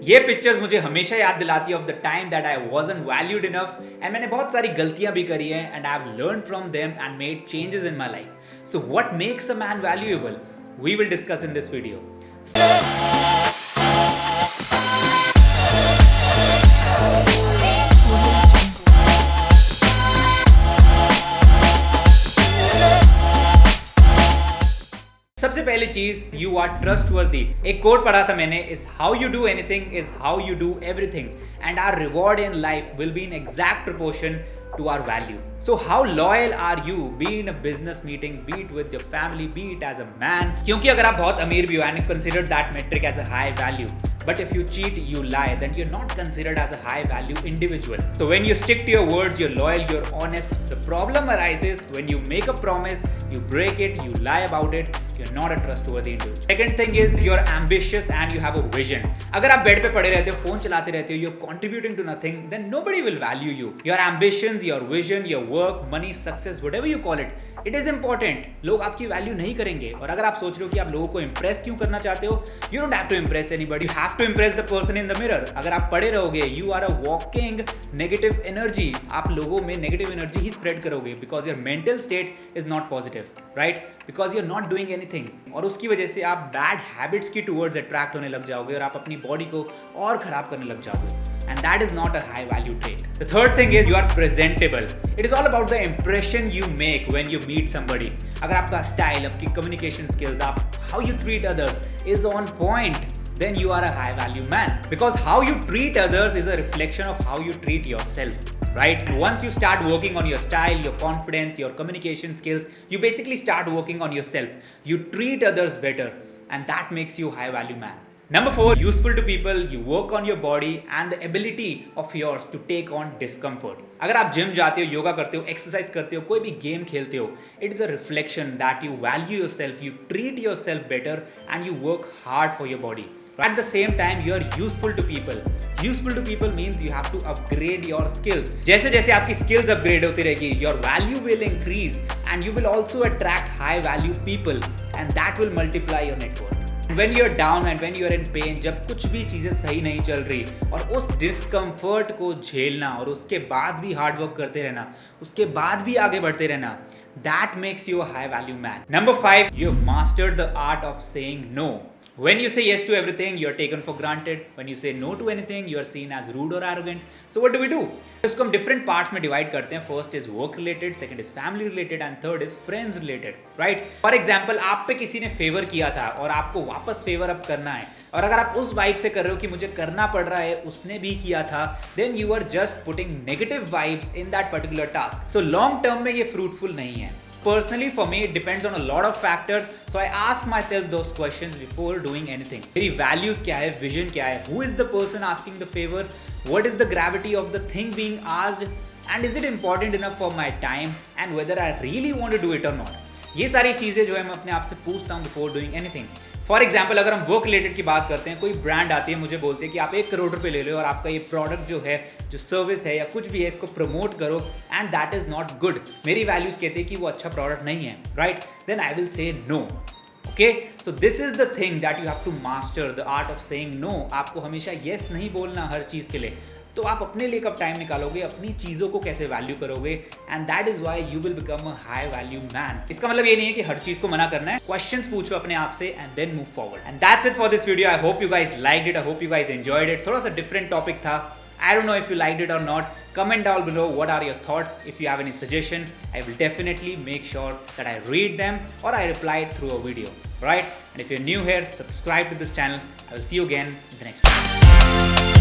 ये पिक्चर्स मुझे हमेशा याद दिलाती है of the time that I wasn't valued enough and मैंने बहुत सारी गलतियां भी करी हैं and I have learn from them and made changes in my life. So what makes a man valuable? We will discuss in this video. सबसे पहली चीज, यू आर ट्रस्टवर्दी. एक कोट पढ़ा था मैंने, is how you do anything is how you do everything and our reward in life will be in exact proportion to our value. So how loyal are you, be in a business meeting, be it with your family, be it as a man? क्योंकि अगर आप बहुत अमीर भी हो and you consider that metric as a high value, but if you cheat, you lie, then you're not considered as a high value individual. So when you stick to your words, you're loyal, you're honest. The problem arises when you make a promise, you break it, you lie about it, you're not a trustworthy individual. Second thing is you're ambitious and you have a vision. अगर आप bed पे पड़े रहते हो, phone चलाते रहते हो, you're contributing to nothing, then nobody will value you. Your ambitions, your vision, your work, money, success, whatever you call it, it is important. लोग आपकी वैल्यू नहीं करेंगे. और अगर आप सोच रहे हो कि आप लोगों को impress क्यों करना चाहते हो, you don't have to impress anybody. You have to impress the person in the mirror. अगर आप पड़े रहोगे, you are a walking negative energy. आप लोगों में negative energy ही spread करोगे because your mental state is not positive, right? Because you're not doing anything. और उसकी वजह से आप bad habits की towards attract होने लग जाओगे और आप अपनी body को और खराब करने लग जाओगे. And that is not a high value trait. The third thing is you are presentable. It is all about the impression you make when you meet somebody. अगर आपका style, आपकी communication skills, आप how you treat others is on point, then you are a high value man. Because how you treat others is a reflection of how you treat yourself. Right? And once you start working on your style, your confidence, your communication skills, you basically start working on yourself. You treat others better, and that makes you a high value man. Number 4, useful to people. You work on your body and the ability of yours to take on discomfort. अगर आप gym जाते हो, योगा करते हो, exercise करते हो, कोई भी गेम खेलते हो, it is a reflection that you value yourself, you treat yourself better and you work hard for your body. At the same time, you are useful to people. Useful to people means you have to upgrade your skills. जैसे जैसे आपकी skills upgrade होती रहेगी, your value will increase and you will also attract high value people and that will multiply your network. When you're down and when you're in pain, जब कुछ भी चीज़ें सही नहीं चल रही और उस डिस्कम्फर्ट को झेलना और उसके बाद भी हार्ड वर्क करते रहना, उसके बाद भी आगे बढ़ते रहना, that makes you a high value man. Number 5, you've mastered the art of saying no. When you say yes to everything, you are taken for granted. When you say no to anything, you are seen as rude or arrogant. So what do? इसको हम different parts में divide करते हैं. First is work related, second is family related and third is friends related. Right? For example, आप पे किसी ने favor किया था और आपको वापस favor अब करना है. और अगर आप उस vibe से कर रहे हो कि मुझे करना पड़ रहा है, उसने भी किया था, then you are just putting negative vibes in that particular task. So long term में ये fruitful नहीं है. Personally, for me, it depends on a lot of factors. So I ask myself those questions before doing anything. मेरी values क्या है, vision क्या है, who is the person asking the favor, what is the gravity of the thing being asked, and is it important enough for my time, and whether I really want to do it or not. ये सारी चीज़ें जो है मैं अपने आप से पूछता हूँ before doing anything. For example, अगर हम वर्क रिलेटेड की बात करते हैं, कोई ब्रांड आती है, मुझे बोलते हैं कि आप 1 करोड़ रुपए ले लो और आपका ये प्रोडक्ट जो है, जो सर्विस है या कुछ भी है, इसको प्रमोट करो and that is not good. मेरी वैल्यूज कहते हैं कि वो अच्छा प्रोडक्ट नहीं है, right? Then I will say no. Okay, so this is the thing that you have to master, the art of saying no. आपको हमेशा येस नहीं बोलना हर चीज़ के लिए. तो आप अपने लिए कब टाइम निकालोगे, अपनी चीज़ों को कैसे वैल्यू करोगे, and that is why you will become a high value man. इसका मतलब ये नहीं है कि हर चीज़ को मना करना है. क्वेश्चंस पूछो अपने आप से and then move forward. And that's it for this video. I hope you guys liked it, I hope you guys enjoyed it. थोड़ा सा डिफरेंट टॉपिक था. I don't know if you liked it or not. Comment down below what are your thoughts. If you have any suggestion, I will definitely make sure that I read them or I reply it through a video. Right? And if you're new here, subscribe to this channel. I will see you again in the next one.